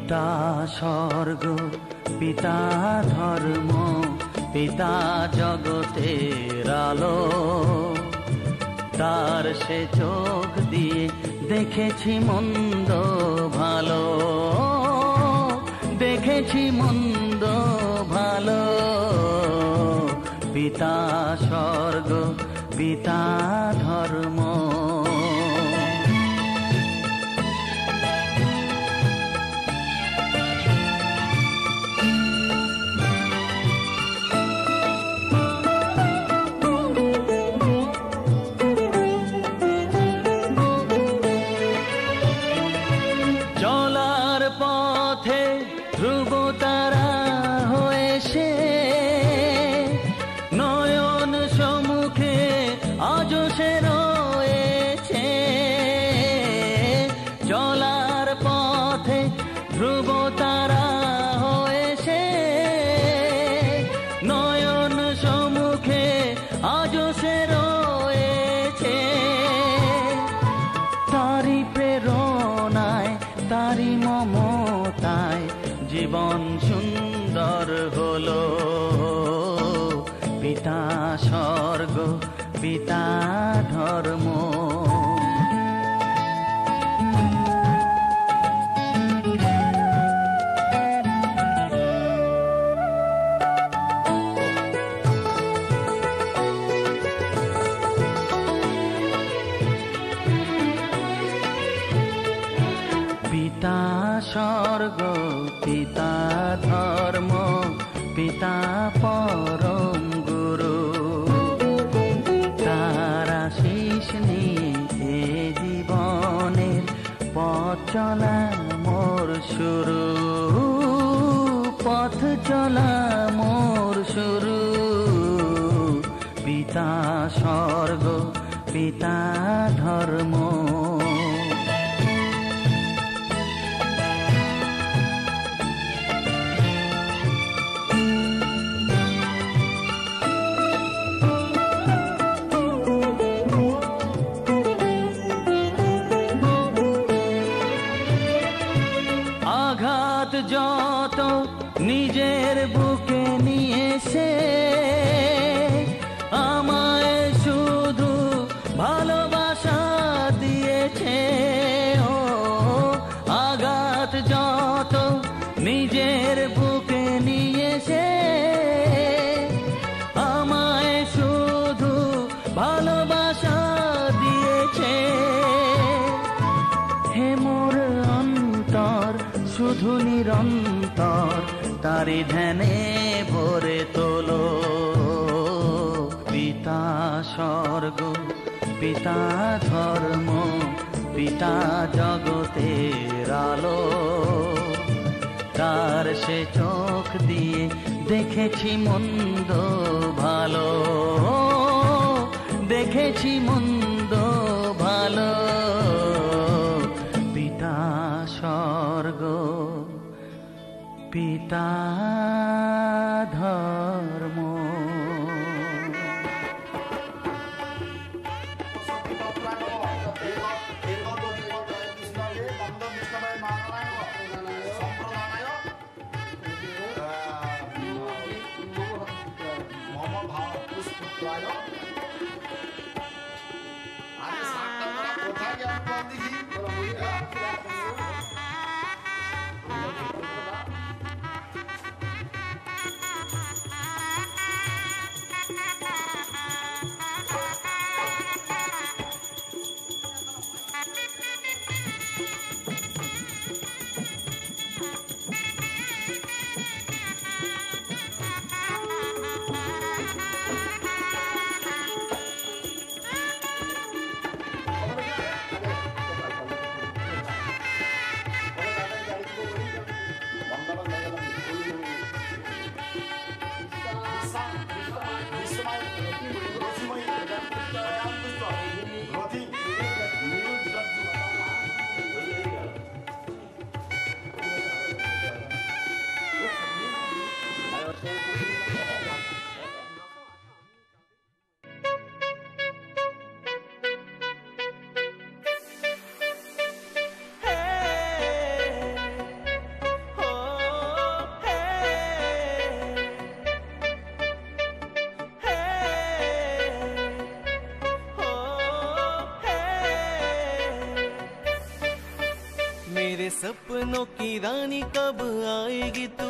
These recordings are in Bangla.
পিতা স্বর্গ, পিতা ধর্ম, পিতা জগতের আলো। তার সে চোখ দিয়ে দেখেছি মন্দ ভালো, দেখেছি মন্দ ভালো। পিতা স্বর্গ, পিতা ধর্ম। চলার পথে ধ্রুব তারা হয়েছে, নয়ন সম্মুখে আজ সে রয়েছে। চলার পথে ধ্রুব তারা হয়েছে, নয়ন সম্মুখে আজ সে রয়েছে। তারি প্রেরণায়, তারি মমতায় জীবন সুন্দর হলো। পিতা স্বর্গ, পিতা ধর্ম। পিতা স্বর্গ, পিতা ধর্ম, পিতা পরম গুরু। তার আশীষ নিয়ে এ জীবনের পথ চলা মোর শুরু, পথ চলা মোর শুরু। পিতা স্বর্গ, পিতা ধর্ম। আঘাত যত নিজের বুকে নিয়েছে, আমায় শুধু ভালোবাসা দিয়েছে। ও আঘাত যত নিজের বুকে নিয়েছে, আমায় শুধু ভালোবাসা দিয়েছে। হে মোর অন্তর, শুধু নিরন্তর তারি ধ্যানে ভরে তোলো। পিতা স্বর্গ, পিতা ধর্ম, পিতা জগতের আলো। তার সে চোখ দিয়ে দেখেছি মন্দ ভালো, দেখেছি মন্দ ভালো। পিতা স্বর্গ, পিতা ধর্ম। सपनों की रानी कब आएगी तू,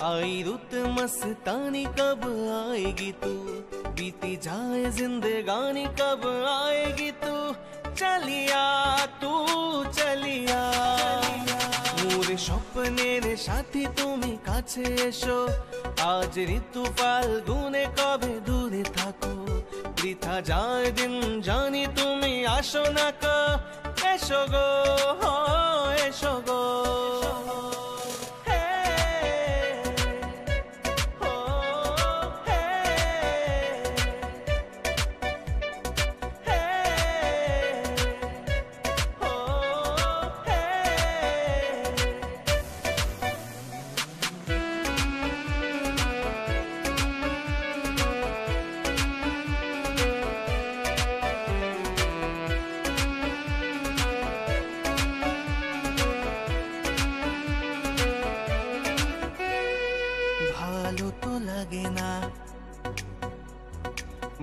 आई रुत मस्तानी कब आएगी तू, बीती जाए जिंदगानी कब आएगी तू, चलिया तू चलिया। मोर স্বপ্নের সাথী তুমি কাছে এসো, আজ ঋতু ফাল্গুনে কবে দূরে থাকো, বৃথা যায় দিন জানি তুমি আসো না কো, এসো গো এসো গো।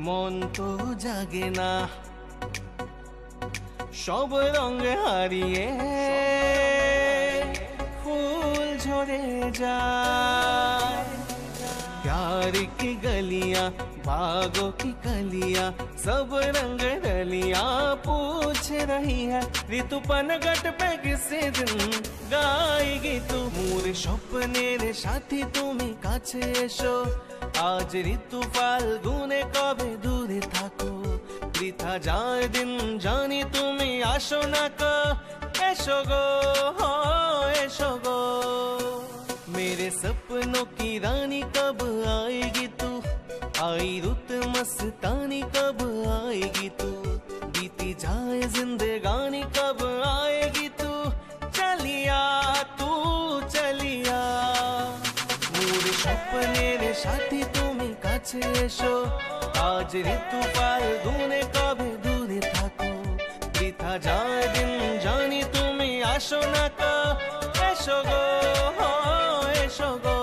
মন তো জাগে না, সব রঙ হারিয়ে ফুল ঝরে যায়। प्यार की गलियां बागों की कलियां सब रंग रलियां पूछ रही है, ऋतु पनघट पे किसी दिन गाएगी तू। मोर স্বপ্নের সাথী তুমি কাছে এসো, আজ ঋতু ফাল্গুনে কবে দূরে থাকো, বৃথা যায় দিন জানি তুমি আসো না কো, এসো গো এসো গো। मेरे सपनों की रानी कब आएगी तू, आई रुत मस्तानी कब आएगी तू, बीती जाए जिंदगानी कब आएगी तू, चलिया तू चलिया। मोर স্বপ্নের সাথী তুমি কাছে এসো, আজ ঋতু ফাল্গুনে কবে দূরে থাকো, বৃথা যায় দিন জানি তুমি আসো না কো, এসো গো এসো গো,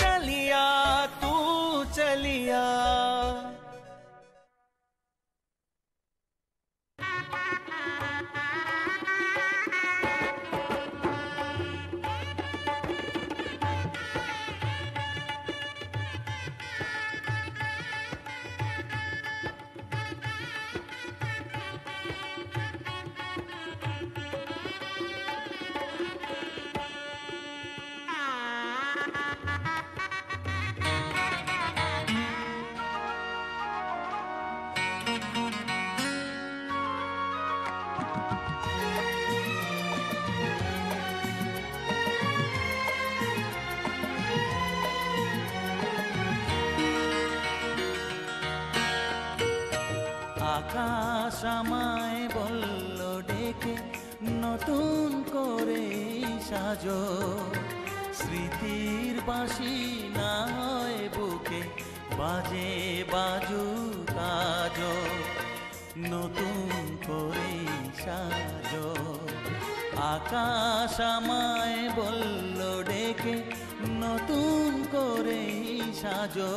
চলিয়া তু চলিয়া। আকাশ আমায় বলল ডেকে নতুন করে সাজো, স্মৃতির বাঁশি না হয় বুকে বাজে বাজু কাজো, নতুন করে সাজো। আকাশ আমায় বলল ডেকে নতুন করে সাজো,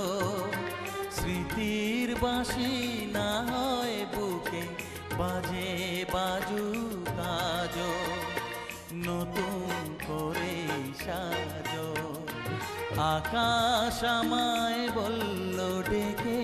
স্মৃতির বাঁশি না হয় বুকে বাজে বাজু কাজো, নতুন করে সাজো। আকাশ আমায় বলল ডেকে।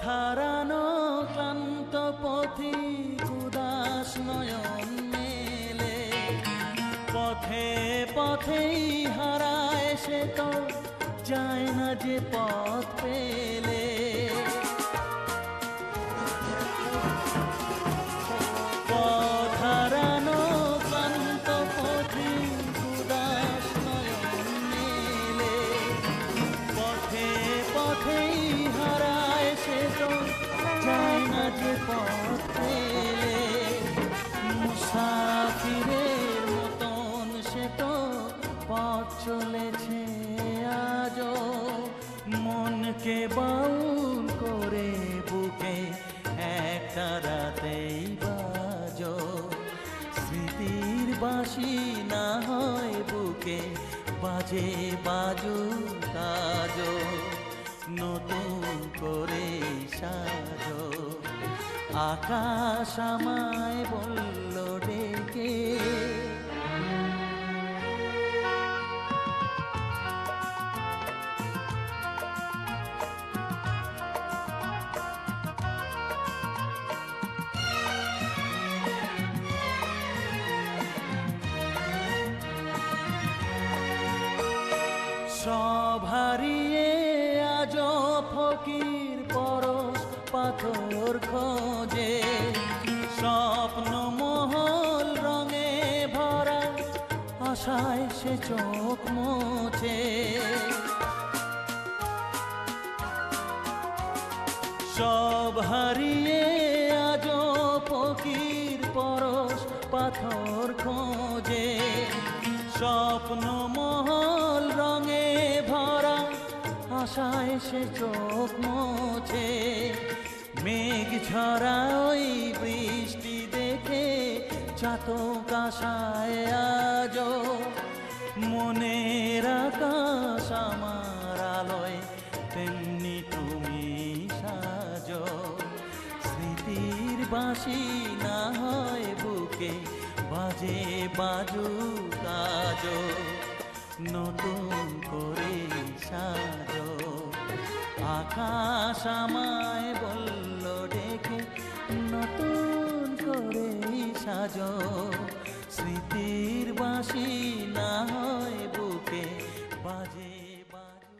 হারানো ক্লান্ত পথিক উদাস নয়ন মেলে, পথে পথেই হারায় সে তো যায় না যে পথ পেলে। পথ হারানো ক্লান্ত পথিক উদাস নয়ন মেলে, পথে পথেই হারায় সে তো যায় না যে পথ পেলে। মুসাফিরের মতন সে তো পথ চলেছে আজও, মনকে বাউল করে বাঁশি না হয় বুকে বাজে বাজু কাজো নতুন করে সাজো আকাশ আমায় বলল ডেকে সব হারিয়ে আজ ফকির পরশ পাথর খোঁজে স্বপ্ন মহল রঙে ভরা আশায় সে চোখ মোছে সব হারিয়ে আজ ফকির পরশ পাথর খোঁজে স্বপ্ন মহল রঙে ভরা আশায় সে চোখ মোছে মেঘ ঝরা ওই বৃষ্টি দেখে চাতক আশায় আজ মনের আকাশ আমার আলোয় তেমনি তুমি সাজো স্মৃতির বাঁশি না হয় বুকে বাজে বাজু কাজো নতুন করে সাজো আকাশ আমায় বলল ডেকে নতুন করে সাজো স্মৃতির বাঁশি না হয় বুকে বাজে বাজু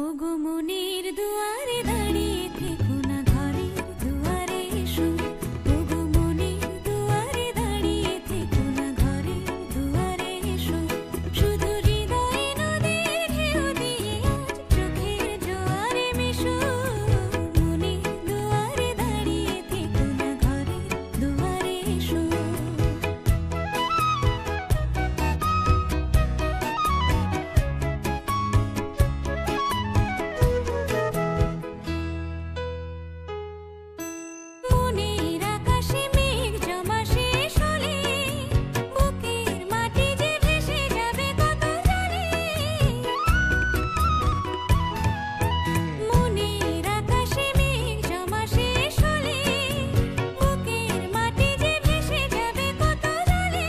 ওগো মনের দুয়ারে দাঁড়িয়ে থেকো না ঘরের দুয়ারে এসো ওগো মনের দুয়ারে দাঁড়িয়ে থেকো না ঘরের দুয়ারে এসো শুধু হৃদয়ে নদীর ঢেউ দিয়ে আজ চোখের জোয়ারে মেশো মনের দুয়ারে দাঁড়িয়ে থেকো না ঘরের দুয়ারে এসো মনের আকাশে মেঘ জমা শেষ হলে বুকের মাটি যে ভেসে যাবে কত জলে মনের আকাশে মেঘ জমা শেষ হলে বুকের মাটি যে ভেসে যাবে কত জলে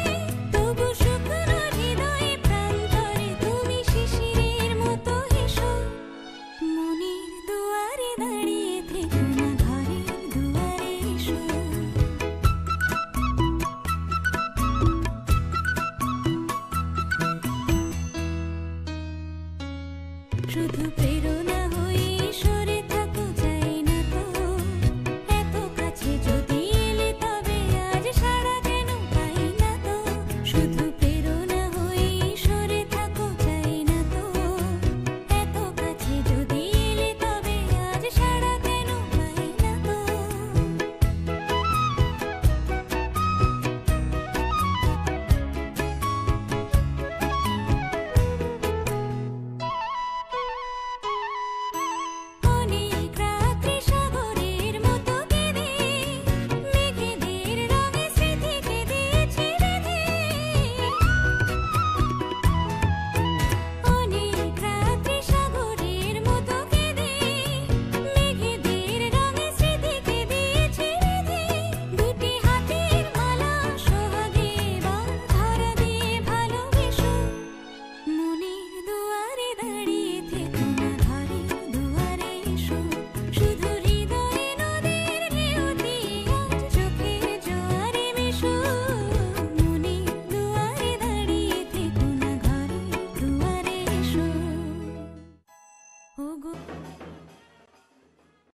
তবু শুকনো হৃদয়ে প্রান্তরে তুমি শিশিরের মতো হেসো মনের দুয়ারে দাঁড়িয়ে থেকো না ঘরের দুয়ারে এসো শুধু প্রেরণা